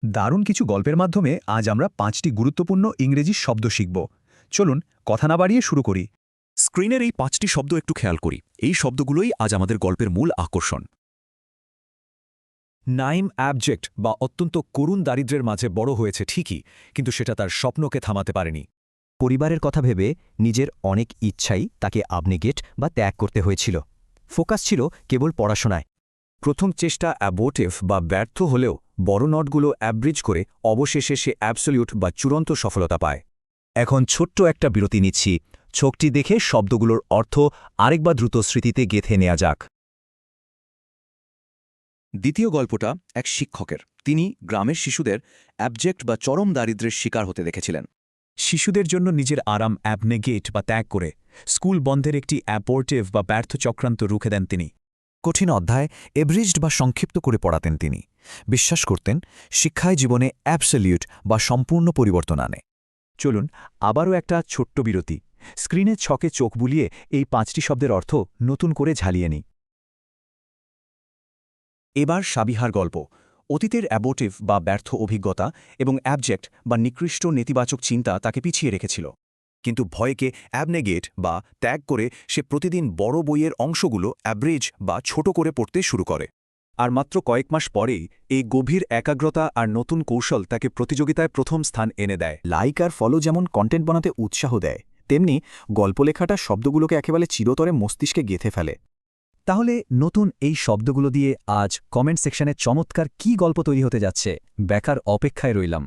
দারুণ কিছু গল্পের মাধ্যমে আজ আমরা 5টি গুরুত্বপূর্ণ ইংরেজি শব্দ শিখব। চলুন কথা না বাড়িয়ে শুরু করি। স্ক্রিনের এই 5টি শব্দ একটু খেয়াল করি। এই শব্দগুলোই আজ আমাদের গল্পের মূল আকর্ষণ। নাইম অ্যাবজেক্ট বা অত্যন্ত করুণ দারিদ্র্যের মাঝে বড় হয়েছে ঠিকই, কিন্তু সেটা তার স্বপ্নকে থামাতে পারেনি। পরিবারের কথা ভেবে নিজের অনেক ইচ্ছাই তাকে আবনেগেট বা ত্যাগ করতে হয়েছিল। ফোকাস ছিল কেবল পড়াশোনায়। প্রথম চেষ্টা অ্যাবোর্টিভ বা ব্যর্থ হলেও বড় নটগুলো অ্যাব্রিজ করে অবশেষে সে অ্যাবসলিউট বা চূড়ান্ত সফলতা পায়। এখন ছোট্ট একটা বিরতি নিচ্ছি। ছকটি দেখে শব্দগুলোর অর্থ আরেকবার দ্রুত স্মৃতিতে গেঁথে নেওয়া যাক। দ্বিতীয় গল্পটা এক শিক্ষকের। তিনি গ্রামের শিশুদের অ্যাবজেক্ট বা চরম দারিদ্র্যের শিকার হতে দেখেছিলেন। শিশুদের জন্য নিজের আরাম অ্যাবনেগেট বা ত্যাগ করে স্কুল বন্ধের একটি অ্যাবোর্টিভ বা ব্যর্থ চক্রান্ত রুখে দেন তিনি। কঠিন অধ্যায় এব্রিজড বা সংক্ষিপ্ত করে পড়াতেন তিনি। বিশ্বাস করতেন শিক্ষায় জীবনে অ্যাবসলিউট বা সম্পূর্ণ পরিবর্তন আনে। চলুন আবারও একটা ছোট্ট বিরতি। স্ক্রিনের ছকে চোখ বুলিয়ে এই 5টি শব্দের অর্থ নতুন করে ঝালিয়ে নিই। এবার সাবিহার গল্প। অতীতের অ্যাবোর্টিভ বা ব্যর্থ অভিজ্ঞতা এবং অ্যাবজেক্ট বা নিকৃষ্ট নেতিবাচক চিন্তা তাকে পিছিয়ে রেখেছিল। কিন্তু ভয়কে অ্যাবনেগেট বা ত্যাগ করে সে প্রতিদিন বড় বইয়ের অংশগুলো অ্যাব্রিজ বা ছোট করে পড়তে শুরু করে। আর মাত্র কয়েক মাস পরেই এই গভীর একাগ্রতা আর নতুন কৌশল তাকে প্রতিযোগিতায় প্রথম স্থান এনে দেয়। লাইক আর ফলো যেমন কন্টেন্ট বানাতে উৎসাহ দেয়, তেমনি গল্প লেখাটা শব্দগুলোকে একেবারে চিরতরে মস্তিষ্কে গেঁথে ফেলে। তাহলে নতুন এই শব্দগুলো দিয়ে আজ কমেন্ট সেকশনে চমৎকার কী গল্প তৈরি হতে যাচ্ছে, ব্যাকার অপেক্ষায় রইলাম।